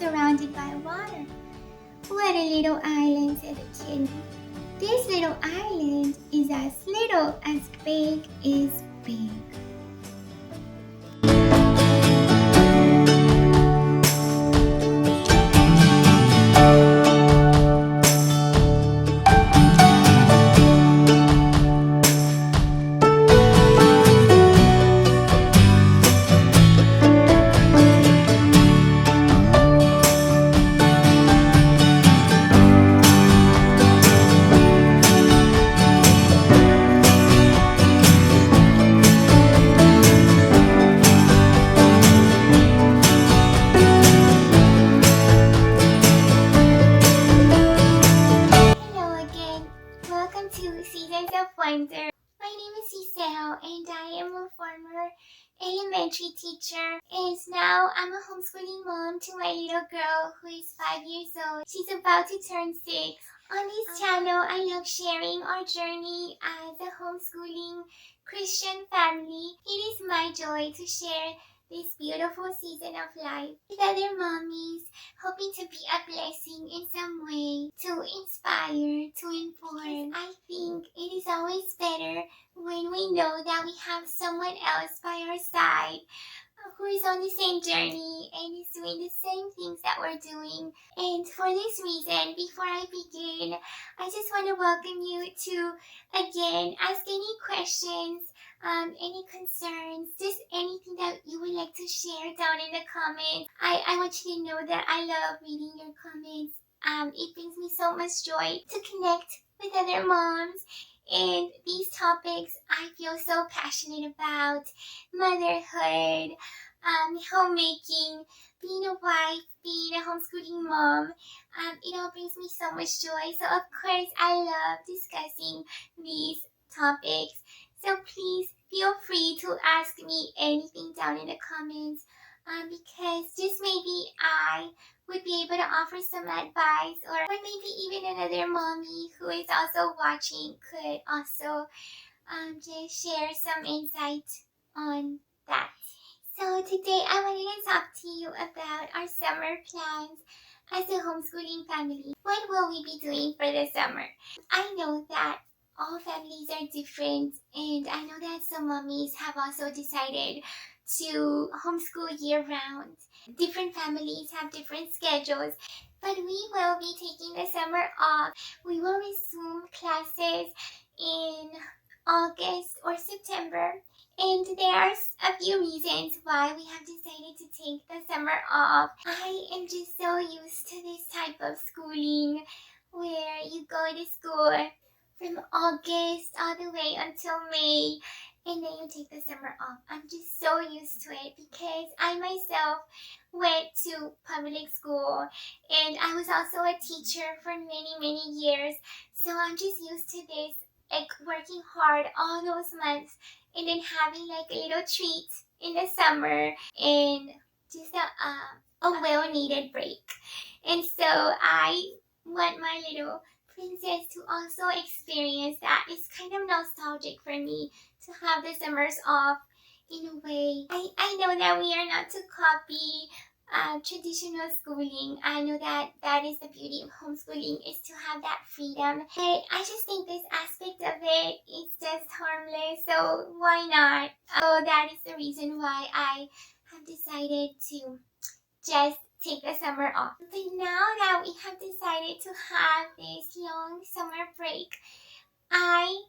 surrounded by water. What a little island, said the kid. This little island is as little as big is big. Wonder. My name is Giselle and I am a former elementary teacher, and now I'm a homeschooling mom to my little girl who is 5 years old. She's about to turn 6. On this channel, I love sharing our journey as a homeschooling Christian family. It is my joy to share this beautiful season of life with other mommies, hoping to be a blessing in some way, to inspire, to inform. I think it is always better when we know that we have someone else by our side who is on the same journey and is doing the same things that we're doing. And for this reason, before I begin, I just want to welcome you to, again, ask any questions, any concerns, just anything that you would like to share down in the comments. I want you to know that I love reading your comments. It brings me so much joy to connect with other moms. And these topics I feel so passionate about: motherhood, homemaking, being a wife, being a homeschooling mom. It all brings me so much joy. So of course I love discussing these topics. So please feel free to ask me anything down in the comments, because just maybe I would be able to offer some advice, or maybe even another mommy who is also watching could also just share some insight on that. So today I wanted to talk to you about our summer plans as a homeschooling family. What will we be doing for the summer? I know that all families are different, and I know that some mommies have also decided to homeschool year-round. Different families have different schedules, but we will be taking the summer off. We will resume classes in August or September, and there are a few reasons why we have decided to take the summer off. I am just so used to this type of schooling where you go to school from August all the way until May, and then you take the summer off. I'm just so used to it because I myself went to public school, and I was also a teacher for many years. So I'm just used to this, like working hard all those months and then having like a little treat in the summer and just a well-needed break. And so I want my little princess to also experience that. It's kind of nostalgic for me to have the summers off in a way. I know that we are not to copy traditional schooling. I know that is the beauty of homeschooling, is to have that freedom. But I just think this aspect of it is just harmless, so why not? So that is the reason why I have decided to just take the summer off. But now that we have decided to have this long summer break, I,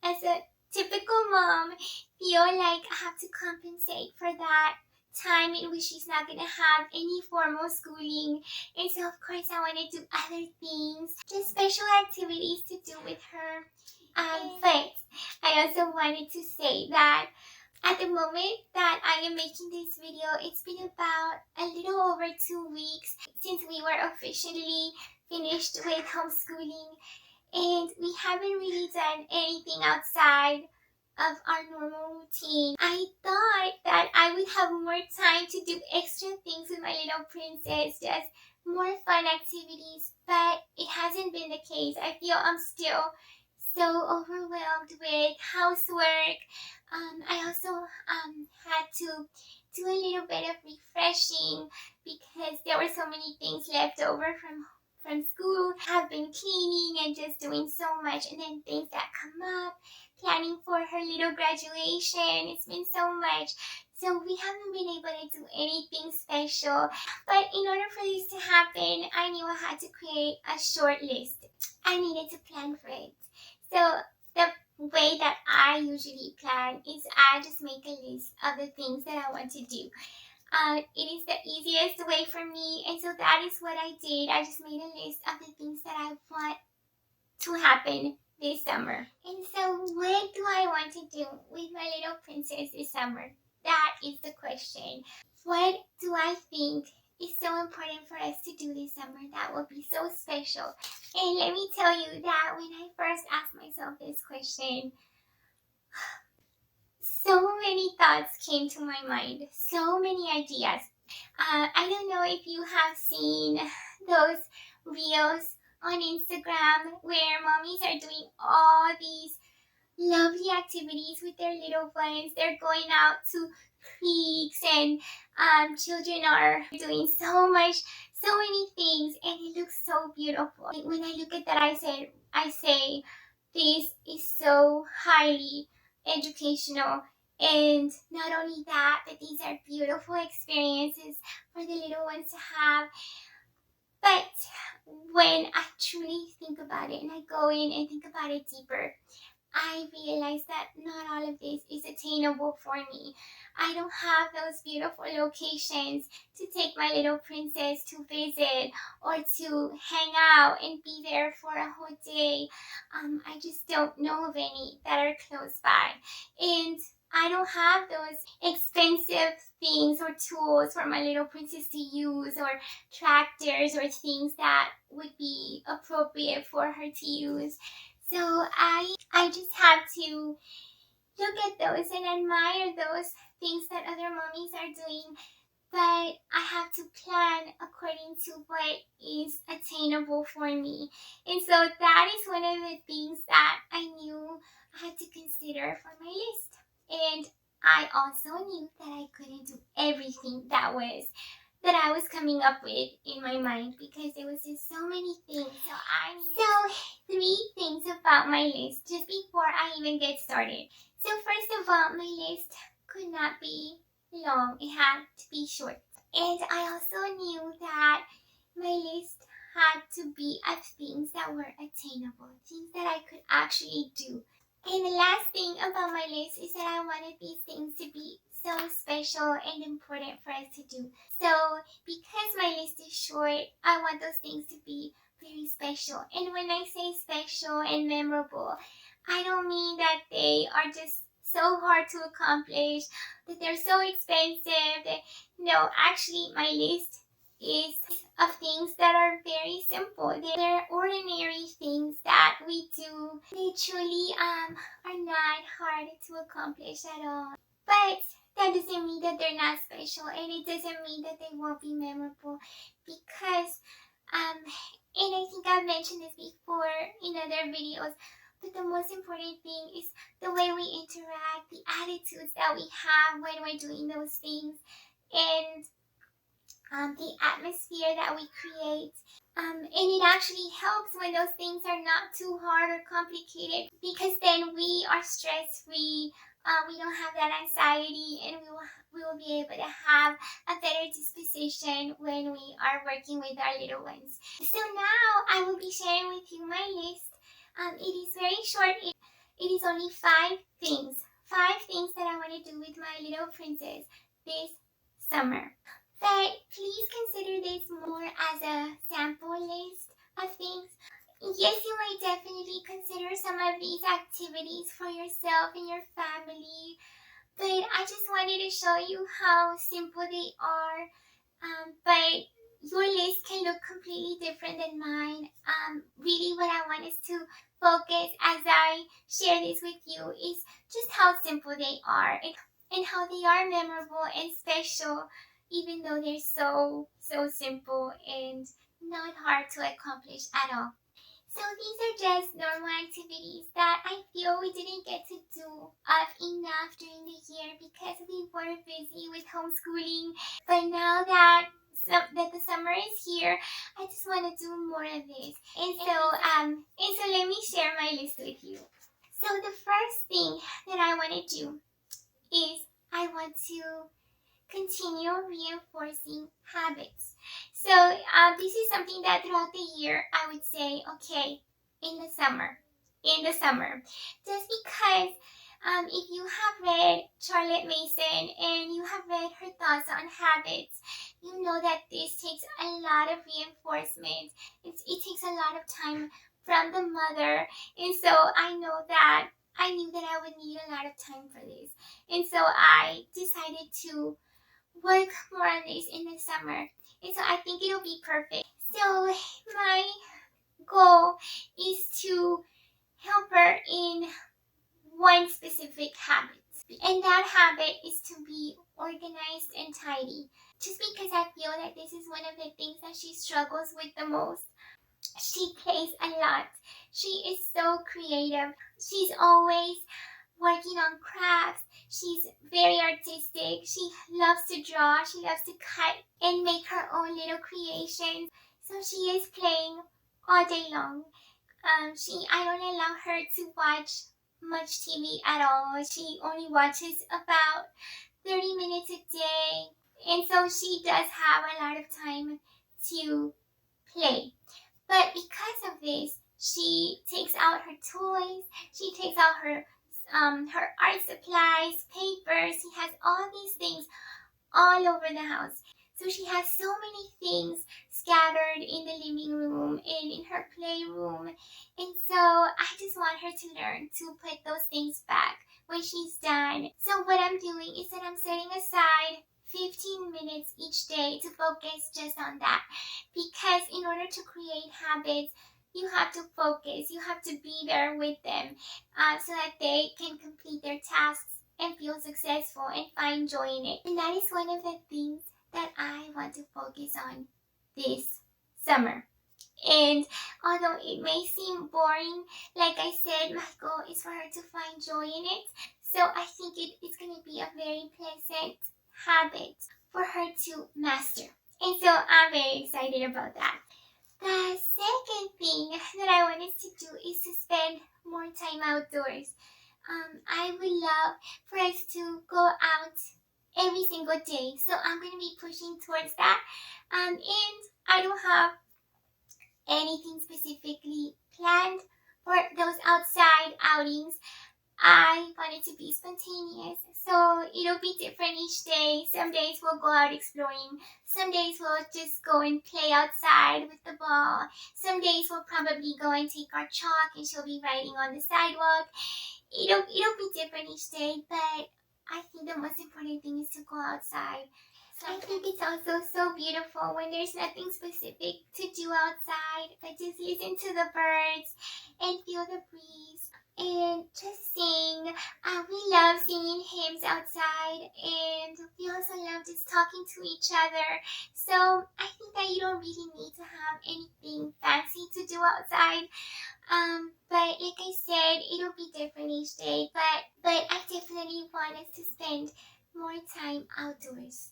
as a typical mom, feel like I have to compensate for that time in which she's not going to have any formal schooling. And so of course I want to do other things, just special activities to do with her. But I also wanted to say that at the moment that I am making this video, it's been about a little over 2 weeks since we were officially finished with homeschooling, and we haven't really done anything outside of our normal routine. I thought that I would have more time to do extra things with my little princess, just more fun activities, but it hasn't been the case. I feel I'm still so overwhelmed with housework. I also had to do a little bit of refreshing because there were so many things left over from school. I've been cleaning and just doing so much, and then things that come up, planning for her little graduation. It's been so much. So we haven't been able to do anything special. But in order for this to happen, I knew I had to create a short list. I needed to plan for it. So the way that I usually plan is I just make a list of the things that I want to do. It is the easiest way for me, and so that is what I did. I just made a list of the things that I want to happen this summer. And so what do I want to do with my little princess this summer? That is the question. What do I think is so important for us to do this summer that will be so special? And let me tell you that when I first asked myself this question, so many thoughts came to my mind, so many ideas. I don't know if you have seen those reels on Instagram where mommies are doing all these lovely activities with their little ones. They're going out to creeks and children are doing so many things, and it looks so beautiful. When I look at that, I say this is so highly educational. And not only that, but these are beautiful experiences for the little ones to have. But when I truly think about it and I go in and think about it deeper, I realize that not all of this is attainable for me. I don't have those beautiful locations to take my little princess to visit or to hang out and be there for a whole day. I just don't know of any that are close by. And I don't have those expensive things or tools for my little princess to use, or tractors or things that would be appropriate for her to use. So I just have to look at those and admire those things that other mommies are doing. But I have to plan according to what is attainable for me. And so that is one of the things that I knew I had to consider for my list. And I also knew that I couldn't do everything that I was coming up with in my mind, because there was just so many things. So 3 things about my list just before I even get started. So first of all, my list could not be long. It had to be short. And I also knew that my list had to be of things that were attainable, things that I could actually do. And the last thing about my list is that I wanted these things to be so special and important for us to do. So because my list is short, I want those things to be very special. And when I say special and memorable, I don't mean that they are just so hard to accomplish, that they're so expensive. No, actually my list is of things that are very simple. They're ordinary things that we do. They truly are not hard to accomplish at all. But that doesn't mean that they're not special, and it doesn't mean that they won't be memorable, because and I think I've mentioned this before in other videos, but the most important thing is the way we interact, the attitudes that we have when we're doing those things, and the atmosphere that we create. And it actually helps when those things are not too hard or complicated, because then we are stress-free. We don't have that anxiety, and we will be able to have a better disposition when we are working with our little ones. So now I will be sharing with you my list. It is very short. It is only 5 things. 5 things that I want to do with my little princess this summer. But please consider this more as a sample list of things. Yes, you might definitely consider some of these activities for yourself and your family, but I just wanted to show you how simple they are. But your list can look completely different than mine. Really what I want us to focus as I share this with you is just how simple they are, and how they are memorable and special, even though they're so simple and not hard to accomplish at all. So these are just normal activities that I feel we didn't get to do enough during the year, because we more busy with homeschooling. But now that the summer is here, I just want to do more of this. And so let me share my list with you. So the first thing that I want to do is I want to continue reinforcing habits. So this is something that throughout the year I would say, okay, in the summer, just because if you have read Charlotte Mason and you have read her thoughts on habits, you know that this takes a lot of reinforcement. It takes a lot of time from the mother, and so I know that I knew that I would need a lot of time for this, and so I decided to work more on this in the summer, and so I think it'll be perfect. So my goal is to help her in one specific habit, and that habit is to be organized and tidy, just because I feel that this is one of the things that she struggles with the most. She plays a lot. She is so creative. She's always working on crafts. She's very artistic. She loves to draw. She loves to cut and make her own little creations. So she is playing all day long. I don't allow her to watch much TV at all. She only watches about 30 minutes a day. And so she does have a lot of time to play. But because of this, she takes out her toys, she takes out her art supplies, papers. She has all these things all over the house. So she has so many things scattered in the living room and in her playroom. And so I just want her to learn to put those things back when she's done. So what I'm doing is that I'm setting aside 15 minutes each day to focus just on that. Because in order to create habits, you have to focus. You have to be there with them so that they can complete their tasks and feel successful and find joy in it. And that is one of the things that I want to focus on this summer. And although it may seem boring, like I said, my goal is for her to find joy in it. So I think it's going to be a very pleasant habit for her to master. And so I'm very excited about that. The second thing that I want us to do is to spend more time outdoors. I would love for us to go out every single day. So I'm going to be pushing towards that. And I don't have anything specifically planned for those outside outings. I want it to be spontaneous, so it'll be different each day. Some days we'll go out exploring. Some days we'll just go and play outside with the ball. Some days we'll probably go and take our chalk and she'll be riding on the sidewalk. It'll be different each day, but I think the most important thing is to go outside. I think it's also so beautiful when there's nothing specific to do outside, but just listen to the birds and feel the breeze and just sing. We love singing hymns outside, and we also love just talking to each other. So I think that you don't really need to have anything fancy to do outside. But like I said, it'll be different each day. But I definitely want us to spend more time outdoors.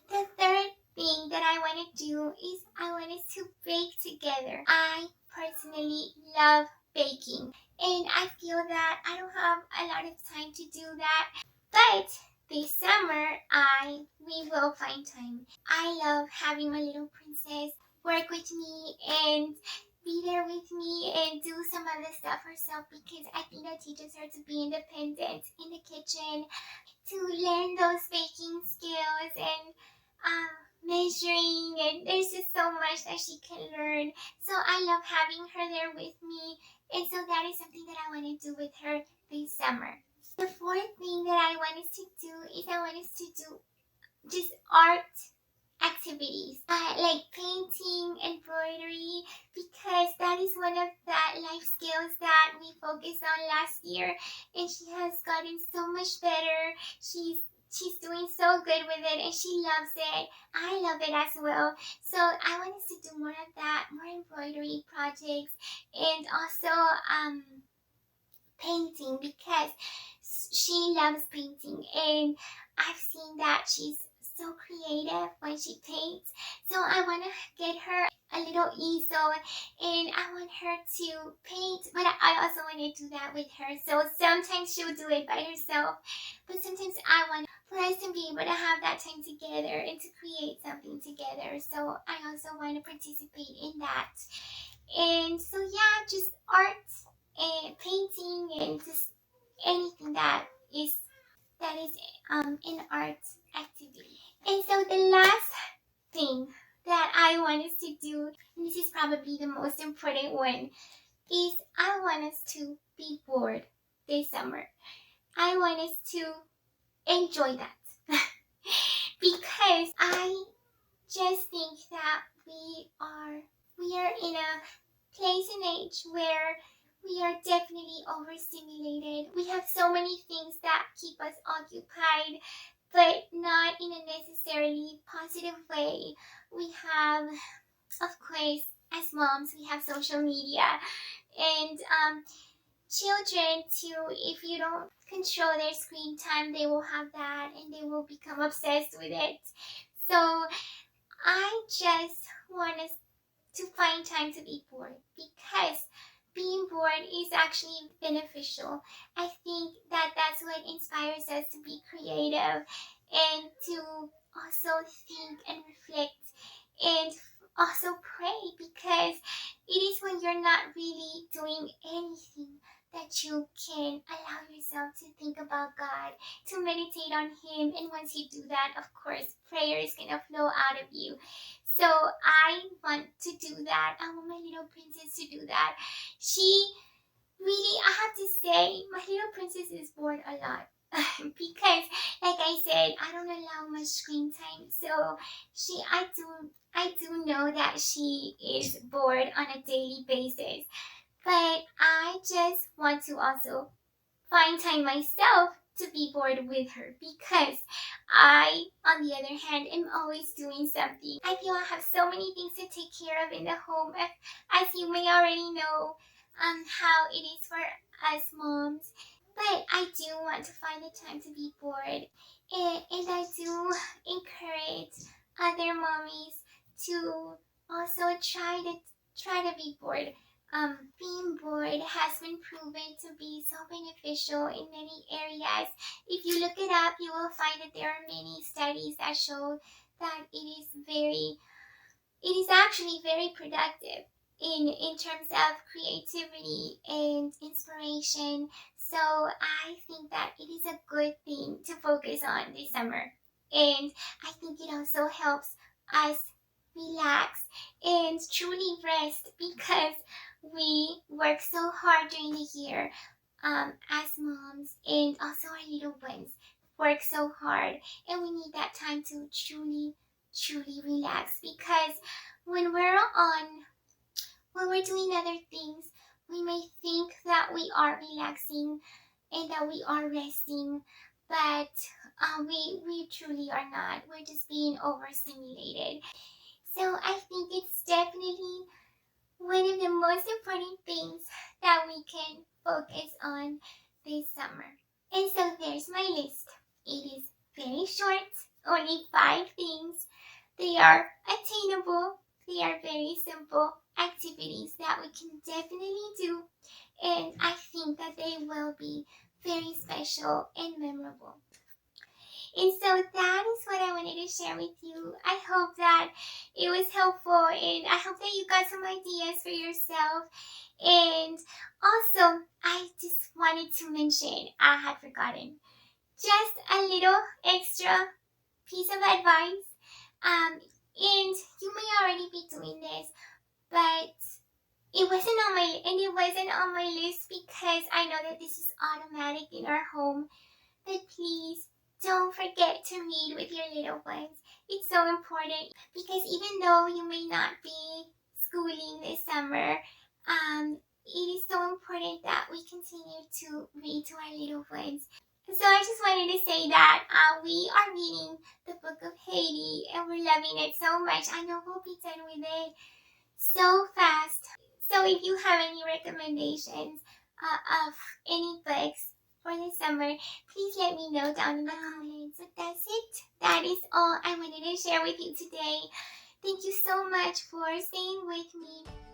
The third thing that I want to do is I want us to bake together. I personally love baking, and I feel that I don't have a lot of time to do that. But this summer, we will find time. I love having my little princess work with me and be there with me and do some other stuff herself, because I think that teaches her to be independent in the kitchen, to learn those baking skills and measuring, and there's just so much that she can learn. So I love having her there with me, and so that is something that I want to do with her this summer. The fourth thing that I want us to do is I want us to do just art activities, like painting, embroidery, because that is one of the life skills that we focused on last year, and she has gotten so much better. She's doing so good with it, and she loves it. I love it as well. So I want us to do more of that, more embroidery projects, and also painting because she loves painting, and I've seen that she's so creative when she paints. So I want to get her a little easel, and I want her to paint, but I also want to do that with her. So sometimes she'll do it by herself, but sometimes I want for us to be able to have that time together and to create something together. So I also want to participate in that. And so yeah, just art and painting and just anything that is an art activity. And so the last thing that I want us to do, and this is probably the most important one, is I want us to be bored this summer. I want us to enjoy that. Because I just think that we are in a place and age where we are definitely overstimulated. We have so many things that keep us occupied, but not in a necessarily positive way. We have, of course, as moms, we have social media, and children too. If you don't control their screen time, they will have that and they will become obsessed with it. So I just want us to find time to be bored, because being bored is actually beneficial. I think that that's what inspires us to be creative and to also think and reflect and also pray, because it is when you're not really doing anything that you can allow yourself to think about God, to meditate on Him. And once you do that, of course, prayer is going to flow out of you. So I want to do that. I want my little princess to do that. She really, I have to say, my little princess is bored a lot. Because, like I said, I don't allow much screen time. So I do know that she is bored on a daily basis. But I just want to also find time myself to be bored with her, because I, on the other hand, am always doing something. I feel I have so many things to take care of in the home, as you may already know how it is for us moms. But I do want to find the time to be bored, and I do encourage other mommies to also try to be bored. Being bored has been proven to be so beneficial in many areas. If you look it up, you will find that there are many studies that show that it is actually very productive in terms of creativity and inspiration. So I think that it is a good thing to focus on this summer. And I think it also helps us relax and truly rest, because we work so hard during the year as moms, and also our little ones work so hard, and we need that time to truly relax. Because when we're doing other things, we may think that we are relaxing and that we are resting, but we truly are not. We're just being overstimulated. So I think it's definitely one of the most important things that we can focus on this summer. And so there's my list. It is very short, only 5 things. They are attainable. They are very simple activities that we can definitely do. And I think that they will be very special and memorable. And so that is what I wanted to share with you. I hope that it was helpful, and I hope that you got some ideas for yourself. And also, I just wanted to mention, I had forgotten, just a little extra piece of advice. And you may already be doing this, but it wasn't on my list, because I know that this is automatic in our home. But please don't forget to read with your little ones. It's so important, because even though you may not be schooling this summer, it is so important that we continue to read to our little ones. So I just wanted to say that we are reading the book of Haiti, and we're loving it so much. I know we'll be done with it so fast. So if you have any recommendations, of any books for the summer, please let me know down in the comments. So that's it. That is all I wanted to share with you today. Thank you so much for staying with me.